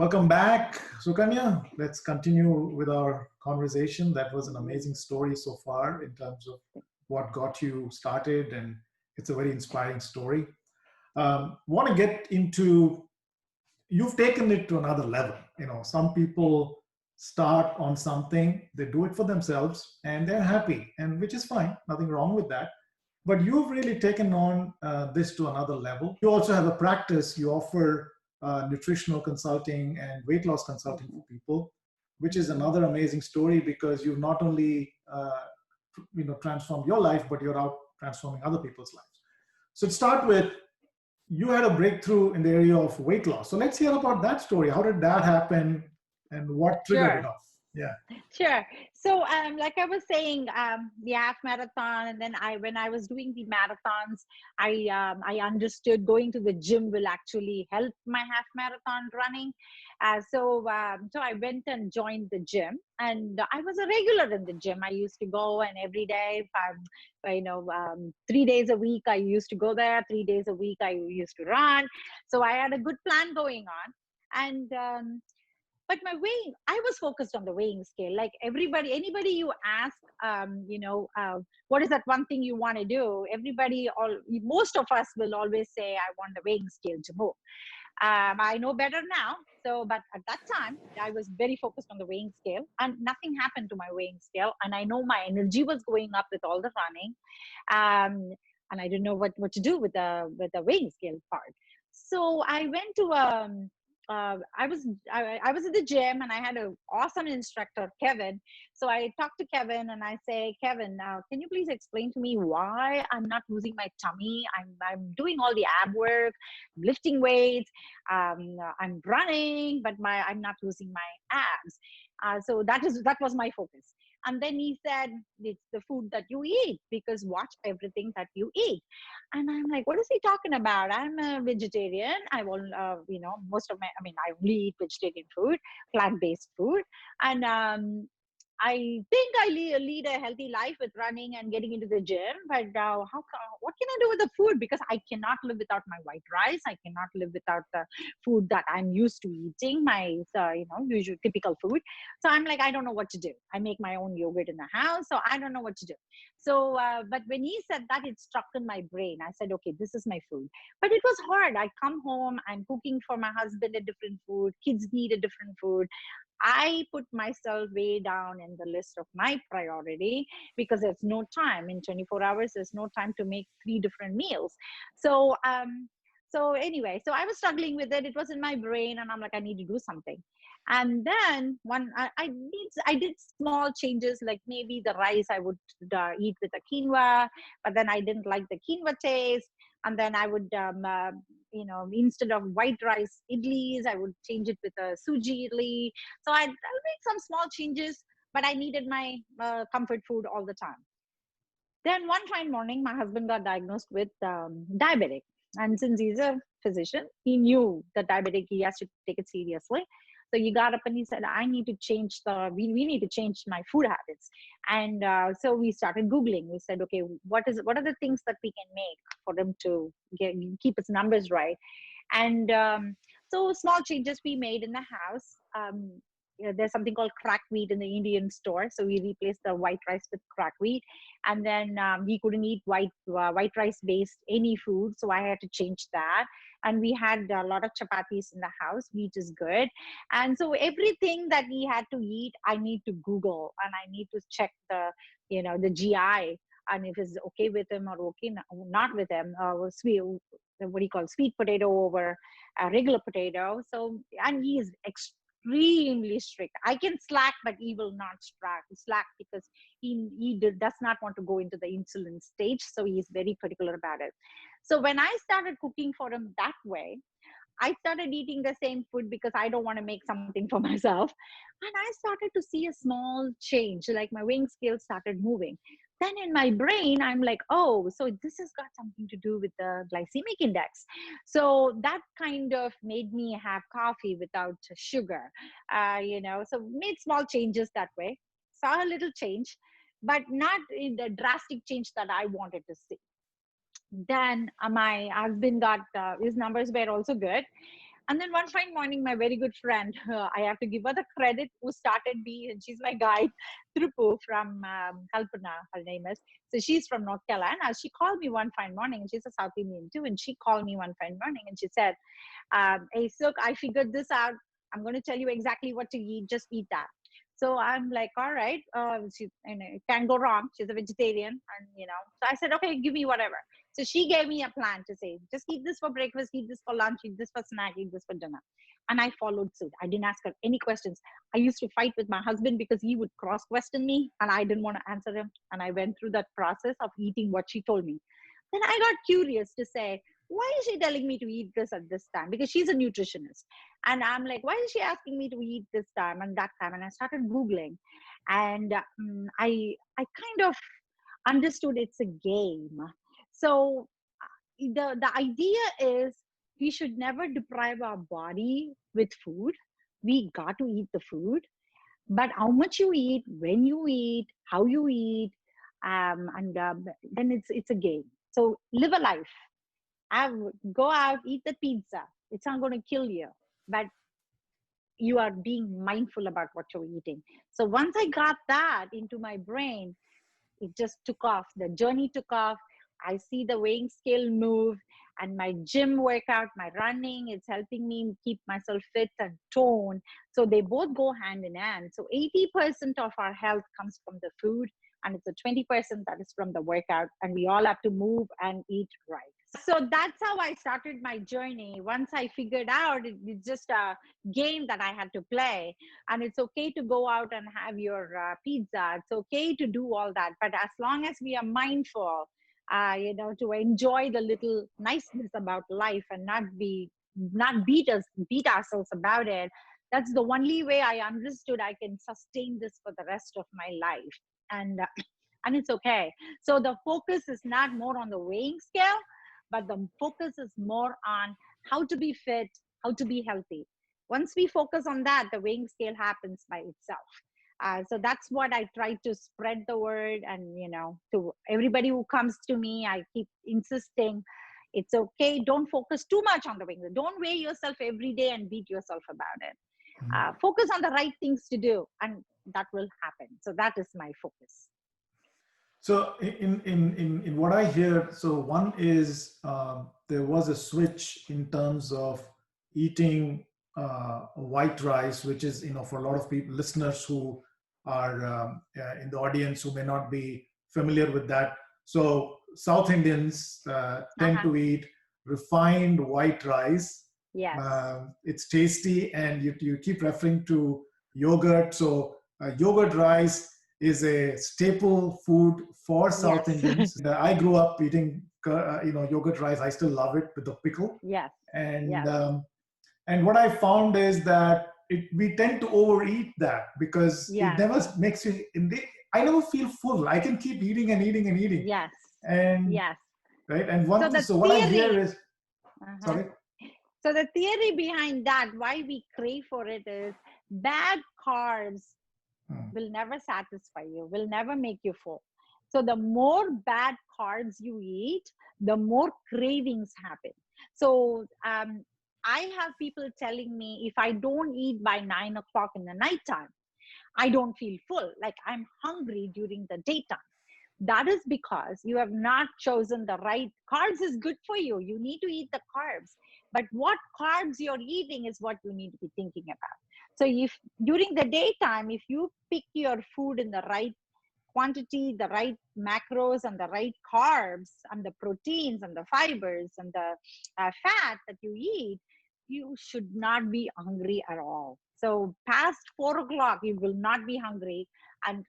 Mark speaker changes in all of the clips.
Speaker 1: Welcome back, Sukanya. Let's continue with our conversation. That was an amazing story so far in terms of what got you started, and it's a very inspiring story. Want to get into, you've taken it to another level. Some people start on something, they do it for themselves, and they're happy, and which is fine, nothing wrong with that. But you've really taken on this to another level. You also have a practice. You offer nutritional consulting and weight loss consulting for people, which is another amazing story because you've not only transformed your life, but you're out transforming other people's lives. So to start with, you had a breakthrough in the area of weight loss. So let's hear about that story. How did that happen, and what triggered it off? Yeah.
Speaker 2: Sure. So, like I was saying, the half marathon, and then when I was doing the marathons, I understood going to the gym will actually help my half marathon running. So I went and joined the gym, and I was a regular in the gym. I used to go, and every day, 3 days a week, I used to go there. 3 days a week, I used to run. So I had a good plan going on, and but my weighing, I was focused on the weighing scale. Like anybody you ask, what is that one thing you want to do? Most of us will always say, I want the weighing scale to move. I know better now. But at that time, I was very focused on the weighing scale, and nothing happened to my weighing scale. And I know my energy was going up with all the running, and I didn't know what to do with the weighing scale part. So I went to I was at the gym, and I had an awesome instructor, Kevin. So I talked to Kevin, and I say, Kevin, can you please explain to me why I'm not losing my tummy? I'm doing all the ab work, lifting weights, I'm running, but I'm not losing my abs. So that was my focus. And then he said, it's the food that you eat, because watch everything that you eat. And I'm like, what is he talking about? I'm a vegetarian. I will, I only eat vegetarian food, plant-based food. And I think I lead a healthy life with running and getting into the gym, but what can I do with the food? Because I cannot live without my white rice. I cannot live without the food that I'm used to eating, my usual typical food. So I'm like, I don't know what to do. I make my own yogurt in the house, so I don't know what to do. So, but when he said that, it struck in my brain. I said, okay, this is my food. But it was hard. I come home, I'm cooking for my husband a different food. Kids need a different food. I put myself way down in the list of my priority, because there's no time in 24 hours. There's no time to make 3 different meals. So, anyway, so I was struggling with it. It was in my brain, and I'm like, I need to do something. And then I did small changes, like maybe the rice I would eat with the quinoa, but then I didn't like the quinoa taste. And then I would, instead of white rice idlis, I would change it with a suji idli. So I'll make some small changes, but I needed my comfort food all the time. Then one fine morning, my husband got diagnosed with diabetic. And since he's a physician, he knew that diabetic, he has to take it seriously. So he got up and he said, I need to change we need to change my food habits. And so we started Googling. We said, okay, what are the things that we can make for him to keep his numbers right? And so small changes we made in the house. There's something called crack wheat in the Indian store. So we replaced the white rice with crack wheat. And then he couldn't eat white rice based any food. So I had to change that. And we had a lot of chapatis in the house. Wheat is good. And so everything that he had to eat, I need to Google, and I need to check the GI, and if it's okay with him or okay not with him. Sweet, what do you call, sweet potato over regular potato. So, and he is extremely strict. I can slack, but he will not slack because he does not want to go into the insulin stage. So he is very particular about it. So when I started cooking for him that way, I started eating the same food because I don't want to make something for myself. And I started to see a small change, like my weighing scale started moving. Then in my brain, I'm like, oh, so this has got something to do with the glycemic index. So that kind of made me have coffee without sugar, so made small changes that way, saw a little change, but not in the drastic change that I wanted to see. Then my husband got, his numbers were also good. And then one fine morning, my very good friend, I have to give her the credit, who started me, and she's my guide, Tripu from Kalpana, her name is. So she's from North Carolina. She called me one fine morning, and she's a South Indian too. And she called me one fine morning, and she said, hey, Suk, I figured this out. I'm going to tell you exactly what to eat. Just eat that. So I'm like, all right, it can't go wrong. She's a vegetarian, and So I said, okay, give me whatever. So she gave me a plan to say, just eat this for breakfast, eat this for lunch, eat this for snack, eat this for dinner. And I followed suit. I didn't ask her any questions. I used to fight with my husband because he would cross question me, and I didn't want to answer him. And I went through that process of eating what she told me. Then I got curious to say, why is she telling me to eat this at this time? Because she's a nutritionist. And I'm like, why is she asking me to eat this time and that time? And I started Googling. And I kind of understood it's a game. So the idea is we should never deprive our body with food. We got to eat the food. But how much you eat, when you eat, how you eat, and then it's a game. So live a life. Go out, eat the pizza. It's not going to kill you, but you are being mindful about what you're eating. So once I got that into my brain, it just took off. The journey took off. I see the weighing scale move, and my gym workout, my running, it's helping me keep myself fit and toned. So they both go hand in hand. So 80% of our health comes from the food, and it's a 20% that is from the workout. And we all have to move and eat right. So that's how I started my journey. Once I figured out it's just a game that I had to play, and it's okay to go out and have your pizza. It's okay to do all that, but as long as we are mindful, to enjoy the little niceness about life and not beat ourselves about it. That's the only way I understood I can sustain this for the rest of my life, and it's okay. So the focus is not more on the weighing scale, but the focus is more on how to be fit, how to be healthy. Once we focus on that, the weighing scale happens by itself. So that's what I try to spread the word, and to everybody who comes to me, I keep insisting it's okay. Don't focus too much on the weighing. Don't weigh yourself every day and beat yourself about it. Focus on the right things to do, and that will happen. So that is my focus.
Speaker 1: So in what I hear, so one is there was a switch in terms of eating white rice, which is, for a lot of people, listeners who are in the audience who may not be familiar with that. So South Indians tend to eat refined white rice.
Speaker 2: Yes.
Speaker 1: It's tasty, and you keep referring to yogurt. So yogurt rice is a staple food for South Indians. I grew up eating, yogurt rice. I still love it with the pickle.
Speaker 2: Yes.
Speaker 1: And
Speaker 2: yes.
Speaker 1: And what I found is that we tend to overeat that because it never makes you. I never feel full. I can keep eating and eating and eating.
Speaker 2: Yes.
Speaker 1: And
Speaker 2: yes.
Speaker 1: Right. And what I hear is, sorry.
Speaker 2: So the theory behind that, why we crave for it, is bad carbs will never satisfy you, will never make you full. So the more bad carbs you eat, the more cravings happen. So I have people telling me, if I don't eat by 9 o'clock in the nighttime, I don't feel full, like I'm hungry during the daytime. That is because you have not chosen the right. Carbs is good for you. You need to eat the carbs. But what carbs you're eating is what you need to be thinking about. So if during the daytime, if you pick your food in the right quantity, the right macros, and the right carbs, and the proteins, and the fibers, and the fat that you eat, you should not be hungry at all. So past 4 o'clock, you will not be hungry. And,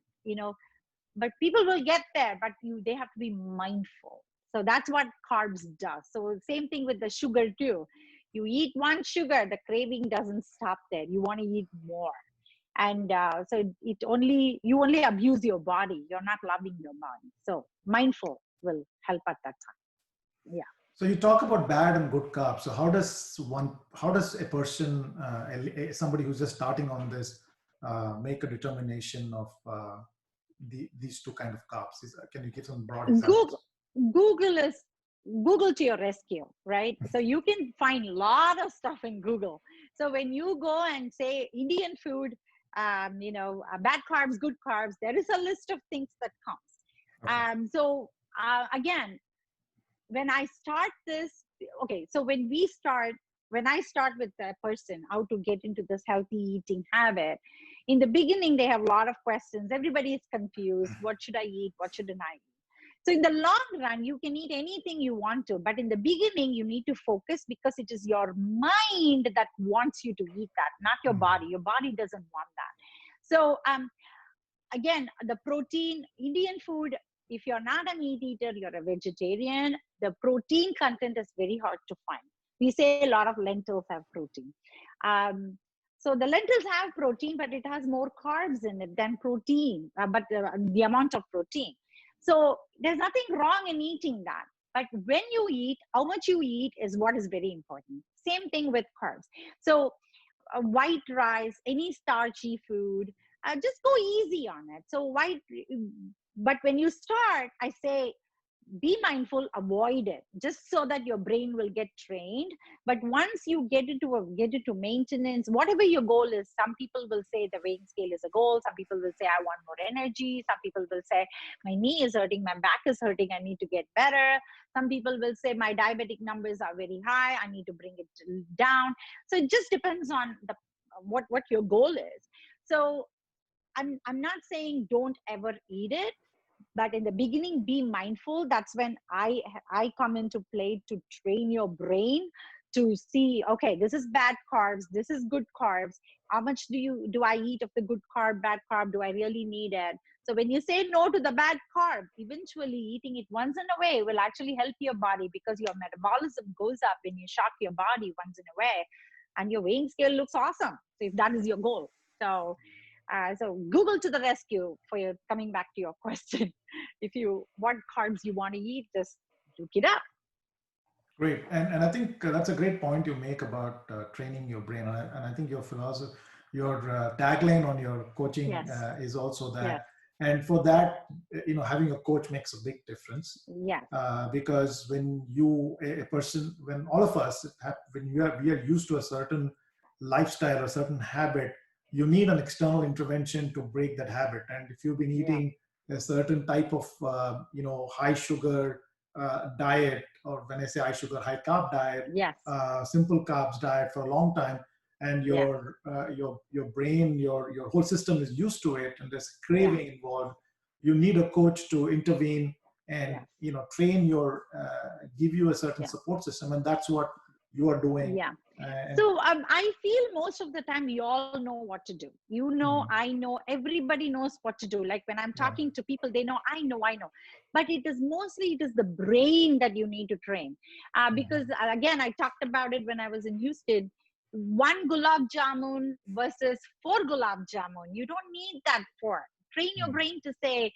Speaker 2: but people will get there, but they have to be mindful. So that's what carbs does. So same thing with the sugar too. You eat one sugar, the craving doesn't stop there. You want to eat more. And so you only abuse your body. You're not loving your body. So mindful will help at that time. Yeah.
Speaker 1: So you talk about bad and good carbs. So how does a person, somebody who's just starting on this, make a determination of these two kind of carbs? Can you give some broad examples?
Speaker 2: Google is Google to your rescue, right? So you can find a lot of stuff in Google. So when you go and say Indian food, bad carbs, good carbs, there is a list of things that comes.
Speaker 1: Okay.
Speaker 2: Again, when I start this, okay, so when I start with a person how to get into this healthy eating habit, in the beginning they have a lot of questions. Everybody is confused. What should I eat? What shouldn't I eat? So in the long run, you can eat anything you want to, but in the beginning, you need to focus because it is your mind that wants you to eat that, not your body. Your body doesn't want that. So again, the protein, Indian food, if you're not a meat eater, you're a vegetarian, the protein content is very hard to find. We say a lot of lentils have protein. So the lentils have protein, but it has more carbs in it than protein, but the amount of protein. So there's nothing wrong in eating that. But when you eat, how much you eat is what is very important. Same thing with carbs. So white rice, any starchy food, just go easy on it. So but when you start, I say, be mindful, avoid it, just so that your brain will get trained. But once you get into maintenance, whatever your goal is, some people will say the weighing scale is a goal. Some people will say, I want more energy. Some people will say, my knee is hurting, my back is hurting, I need to get better. Some people will say, my diabetic numbers are very high, I need to bring it down. So it just depends on what your goal is. So I'm not saying don't ever eat it, but in the beginning, be mindful. That's when I come into play to train your brain to see, okay, this is bad carbs, this is good carbs. How much do I eat of the good carb, bad carb? Do I really need it? So when you say no to the bad carb, eventually eating it once in a way will actually help your body, because your metabolism goes up when you shock your body once in a way, and your weighing scale looks awesome. So if that is your goal. So Google to the rescue for your, coming back to your question. If you what carbs you want to eat, just look it up.
Speaker 1: Great. And I think that's a great point you make about training your brain. And I think your philosophy, your tagline on your coaching
Speaker 2: Yes.
Speaker 1: is also
Speaker 2: Yes.
Speaker 1: that. And for that, having a coach makes a big difference.
Speaker 2: Yes.
Speaker 1: Because when a person, when all of us, when we are used to a certain lifestyle or certain habit, you need an external intervention to break that habit. And if you've been
Speaker 2: Yeah.
Speaker 1: eating a certain type of, high sugar diet, or when I say high sugar, high carb diet,
Speaker 2: Yes.
Speaker 1: simple carbs diet for a long time, and
Speaker 2: Yes.
Speaker 1: your brain, your whole system is used to it, and there's
Speaker 2: Yeah.
Speaker 1: craving involved, you need a coach to intervene and
Speaker 2: Yes.
Speaker 1: train give you a certain
Speaker 2: Yeah.
Speaker 1: support system, and that's what you are doing.
Speaker 2: Yeah.
Speaker 1: And
Speaker 2: So I feel most of the time we all know what to do. You know,
Speaker 1: Mhm.
Speaker 2: I know, everybody knows what to do. Like when I'm
Speaker 1: Yeah.
Speaker 2: talking to people, they know, I know. But it is the brain that you need to train. Because again, I talked about it when I was in Houston. One gulab jamun versus 4 gulab jamun. You don't need that four. Train your
Speaker 1: Mhm.
Speaker 2: brain to say,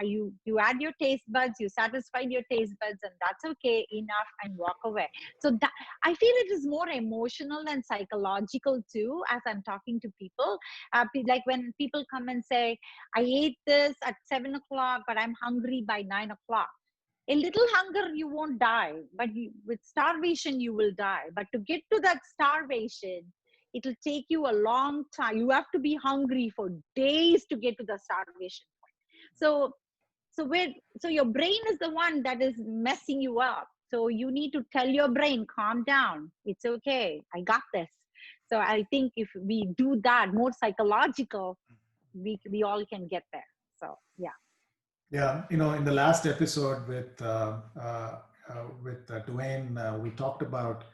Speaker 2: you add your taste buds, you satisfied your taste buds, and that's okay, enough, and walk away. So that, I feel it is more emotional and psychological too, as I'm talking to people. Like when people come and say, I ate this at 7 o'clock, but I'm hungry by 9 o'clock. A little hunger, you won't die, but with starvation, you will die. But to get to that starvation, it'll take you a long time. You have to be hungry for days to get to the starvation point. So so your brain is the one that is messing you up. So you need to tell your brain, calm down, it's okay, I got this. So I think if we do that, more psychological, we all can get there. So yeah.
Speaker 1: Yeah, in the last episode with Dwayne, we talked about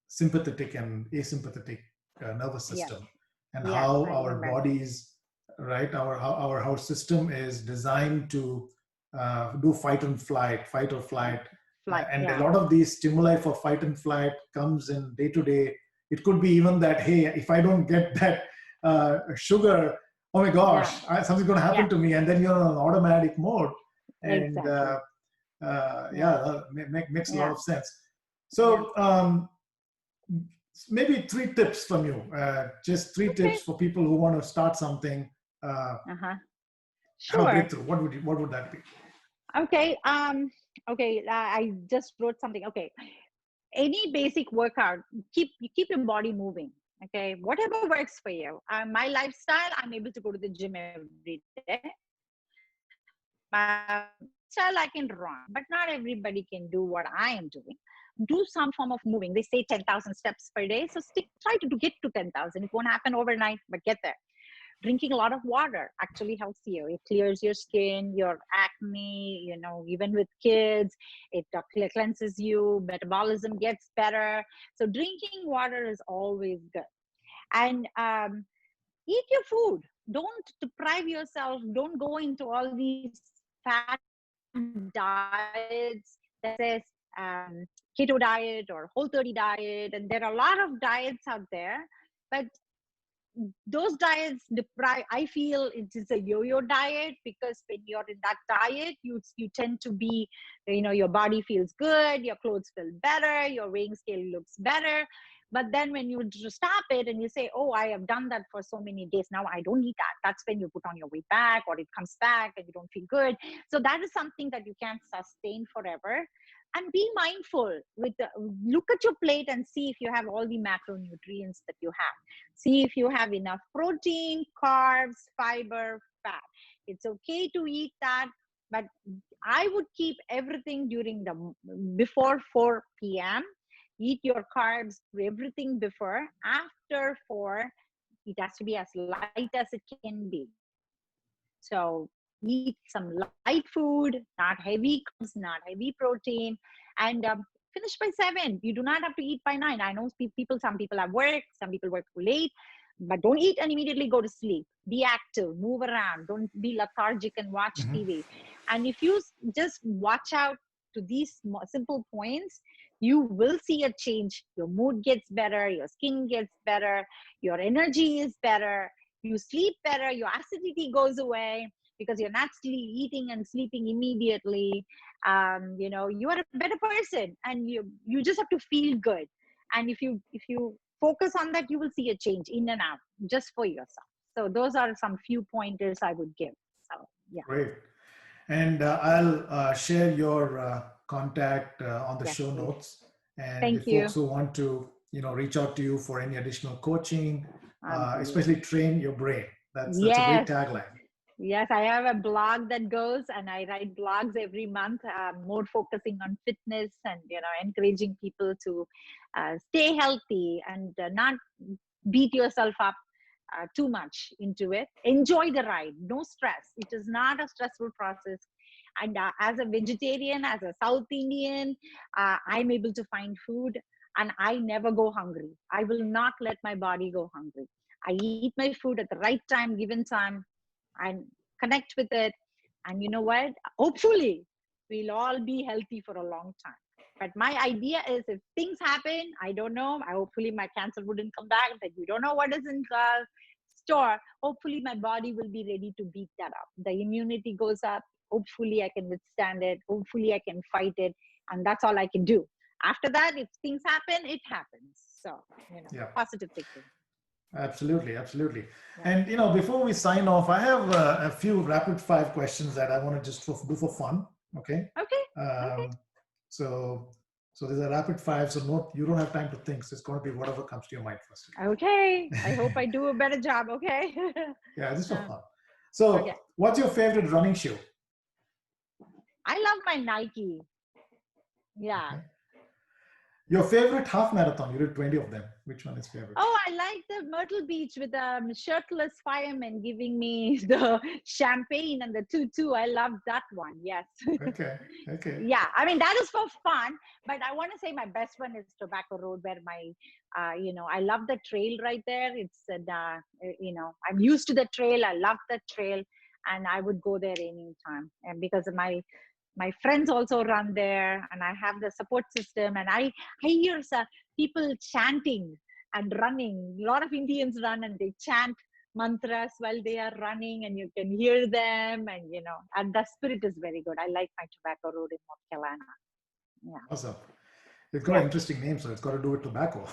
Speaker 1: sympathetic and asympathetic nervous
Speaker 2: Yes.
Speaker 1: system, and
Speaker 2: Yes,
Speaker 1: how
Speaker 2: I
Speaker 1: our
Speaker 2: remember.
Speaker 1: bodies, right, our system is designed to do fight or flight,
Speaker 2: Flight.
Speaker 1: and a
Speaker 2: Yeah.
Speaker 1: lot of these stimuli for fight and flight comes in day to day. It could be even that, hey, if I don't get that sugar, oh my
Speaker 2: Yeah.
Speaker 1: gosh, something's going to happen
Speaker 2: Yes.
Speaker 1: to me, and then you're on automatic mode. And
Speaker 2: Exactly. Yeah.
Speaker 1: yeah, that makes a lot
Speaker 2: Yeah.
Speaker 1: of sense.
Speaker 2: Yeah.
Speaker 1: So maybe 3 tips from you, just 3 tips
Speaker 2: Okay.
Speaker 1: for people who want to start something,
Speaker 2: Uh-huh.
Speaker 1: have a
Speaker 2: Sure.
Speaker 1: breakthrough. What would that be?
Speaker 2: Okay. I just wrote something. Okay. Any basic workout, keep your body moving. Okay. Whatever works for you. My lifestyle, I'm able to go to the gym every day. Lifestyle, I can run, but not everybody can do what I am doing. Do some form of moving. They say 10,000 steps per day. So try to get to 10,000. It won't happen overnight, but get there. Drinking a lot of water actually helps you. It clears your skin, your acne, even with kids, it cleanses you, metabolism gets better. So drinking water is always good. And eat your food. Don't deprive yourself. Don't go into all these fad diets that says keto diet or Whole30 diet. And there are a lot of diets out there, but those diets deprive. I feel it is a yo-yo diet, because when you're in that diet, you tend to be, your body feels good, your clothes feel better, your weighing scale looks better. But then when you stop it and you say, oh, I have done that for so many days, now I don't need that, that's when you put on your weight back, or it comes back and you don't feel good. So that is something that you can't sustain forever. And be mindful look at your plate and see if you have all the macronutrients that you have. See if you have enough protein, carbs, fiber, fat. It's okay to eat that, but I would keep everything before 4 p.m. Eat your carbs, everything before. After 4, it has to be as light as it can be. So eat some light food, not heavy carbs, not heavy protein, and finish by 7. You do not have to eat by 9. I know some people have work, some people work late, but don't eat and immediately go to sleep. Be active, move around, don't be lethargic and watch
Speaker 1: Mm-hmm.
Speaker 2: TV. And if you just watch out to these simple points, you will see a change. Your mood gets better, your skin gets better, your energy is better, you sleep better, your acidity goes away, because you're not eating and sleeping immediately. You are a better person, and you just have to feel good. And if you focus on that, you will see a change in and out just for yourself. So those are some few pointers I would give. So yeah.
Speaker 1: Great. And I'll share your contact on the
Speaker 2: Yes,
Speaker 1: show
Speaker 2: please.
Speaker 1: notes. And
Speaker 2: Thank
Speaker 1: if folks
Speaker 2: you.
Speaker 1: who want to, reach out to you for any additional coaching, especially
Speaker 2: Absolutely.
Speaker 1: train your brain. That's a great
Speaker 2: Yes.
Speaker 1: tagline.
Speaker 2: Yes, I have a blog that goes, and I write blogs every month, more focusing on fitness and encouraging people to stay healthy and not beat yourself up too much into it. Enjoy the ride, no stress. It is not a stressful process. And as a vegetarian, as a South Indian, I'm able to find food, and I never go hungry. I will not let my body go hungry. I eat my food at the right time, given time, and connect with it. And you know what? Hopefully, we'll all be healthy for a long time. But my idea is, if things happen, I don't know. Hopefully, my cancer wouldn't come back. But we don't know what is in the store. Hopefully, my body will be ready to beat that up. The immunity goes up. Hopefully, I can withstand it. Hopefully, I can fight it. And that's all I can do. After that, if things happen, it happens. So,
Speaker 1: Yeah.
Speaker 2: positive thinking.
Speaker 1: Absolutely, absolutely.
Speaker 2: Yeah.
Speaker 1: And before we sign off, I have a few rapid fire questions that I want to just do for fun. Okay.
Speaker 2: Okay. Okay.
Speaker 1: Um, so, so there's a rapid fire. So you don't have time to think. So it's going to be whatever comes to your mind first.
Speaker 2: Okay. I hope I do a better job. Okay.
Speaker 1: Yeah, just for
Speaker 2: Uh,
Speaker 1: fun. So,
Speaker 2: okay.
Speaker 1: what's your favorite running shoe?
Speaker 2: I love my Nike. Yeah.
Speaker 1: Okay. Your favorite half marathon? You did 20 of them. Which one is favorite?
Speaker 2: Oh, I like the Myrtle Beach with the shirtless fireman giving me the champagne and the tutu. I love that one. Yes.
Speaker 1: Okay. Okay.
Speaker 2: Yeah. I mean, that is for fun. But I want to say my best one is Tobacco Road, where I love the trail right there. I'm used to the trail. I love the trail, and I would go there anytime. And because of my friends also run there, and I have the support system, and I hear people chanting and running. A lot of Indians run and they chant mantras while they are running, and you can hear them, and the spirit is very good. I like my Tobacco Road in North Carolina. Yeah.
Speaker 1: Awesome. It's got an
Speaker 2: Yeah.
Speaker 1: interesting name, so it's got to do with tobacco.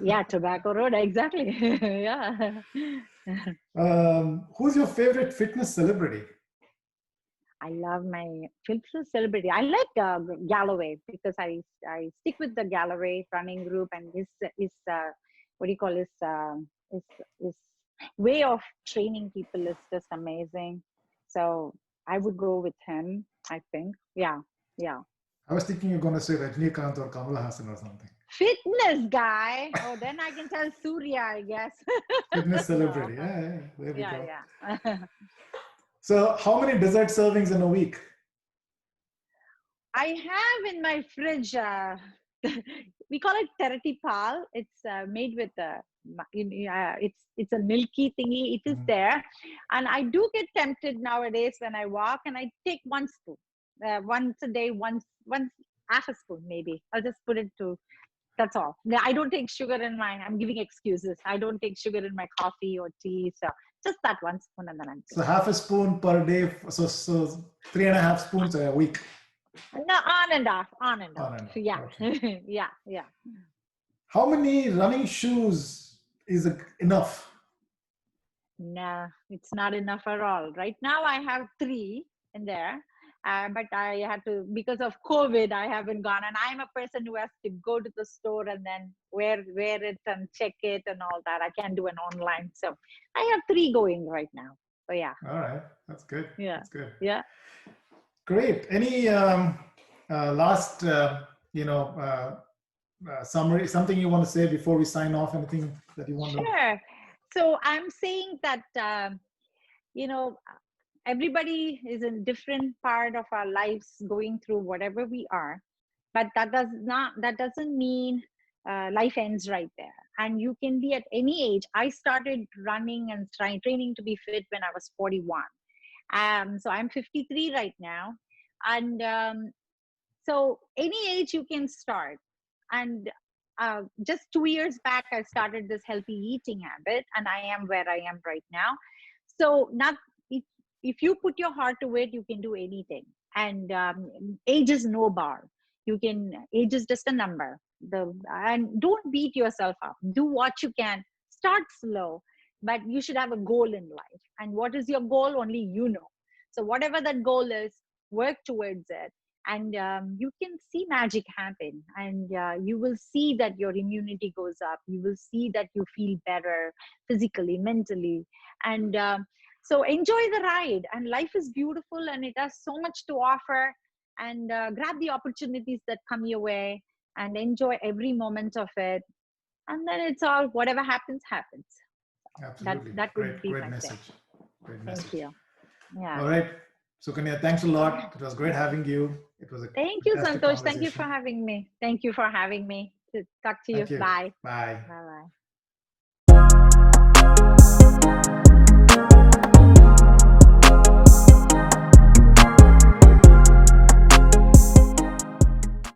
Speaker 2: Yeah, Tobacco Road, exactly. Yeah.
Speaker 1: Who's your favorite fitness celebrity?
Speaker 2: I love my filter celebrity. I like Galloway because I stick with the Galloway running group, and his what do you call his his way of training people is just amazing. So I would go with him. I think, yeah, yeah.
Speaker 1: I was thinking you're going to say Rajnikant or Kamal Hassan or something.
Speaker 2: Fitness guy. Oh, then I can tell Surya, I guess.
Speaker 1: Fitness
Speaker 2: No.
Speaker 1: celebrity. Yeah, yeah, there we go.
Speaker 2: Yeah, yeah.
Speaker 1: So, how many dessert servings in a week?
Speaker 2: I have in my fridge, we call it terati pal. It's made with it's a milky thingy. It is
Speaker 1: Mhm.
Speaker 2: there, and I do get tempted nowadays when I walk, and I take one spoon, once a day, once half a spoon maybe. I'll just put it to. That's all. I don't take sugar in my. I'm giving excuses. I don't take sugar in my coffee or tea, so just that one spoon, and then I'm good.
Speaker 1: So, half a spoon per day. So 3.5 spoons a week.
Speaker 2: No, on and off, on and
Speaker 1: On
Speaker 2: off.
Speaker 1: and off.
Speaker 2: Yeah,
Speaker 1: Okay.
Speaker 2: yeah, yeah.
Speaker 1: How many running shoes is enough?
Speaker 2: No, it's not enough at all. Right now, I have three in there, but I had to, because of COVID, I haven't gone. And I'm a person who has to go to the store and then wear it and check it and all that. I can't do an online, so I have three going right now. So yeah,
Speaker 1: All right, that's good.
Speaker 2: yeah,
Speaker 1: That's good.
Speaker 2: yeah.
Speaker 1: Great. Any last, summary? Something you want to say before we sign off? Anything that you want to?
Speaker 2: Sure. So I'm saying that you know everybody is in different part of our lives going through whatever we are, but that doesn't mean life ends right there, and you can be at any age. I started running and training to be fit when I was 41, so I'm 53 right now, and so any age you can start. And just 2 years back I started this healthy eating habit, and I am where I am right now. So not if, if you put your heart to it, you can do anything. And age is no bar. You can, age is just a number. And don't beat yourself up. Do what you can. Start slow, but you should have a goal in life. And what is your goal? Only you know. So whatever that goal is, work towards it, and you can see magic happen. And you will see that your immunity goes up. You will see that you feel better physically, mentally. And so enjoy the ride. And life is beautiful, and it has so much to offer. And grab the opportunities that come your way, and enjoy every moment of it. And then it's all, whatever happens happens. that
Speaker 1: Absolutely.
Speaker 2: that would
Speaker 1: Great,
Speaker 2: be
Speaker 1: great
Speaker 2: my say.
Speaker 1: message. Great
Speaker 2: Thank
Speaker 1: message.
Speaker 2: you. Yeah.
Speaker 1: All right. Sukanya, thanks a lot. It was great having you. It was a
Speaker 2: Thank you,
Speaker 1: fantastic
Speaker 2: Santosh. Thank you
Speaker 1: conversation.
Speaker 2: for having me. Thank you for having me. To talk to you.
Speaker 1: Thank you.
Speaker 2: Bye.
Speaker 1: Bye.
Speaker 2: Bye bye.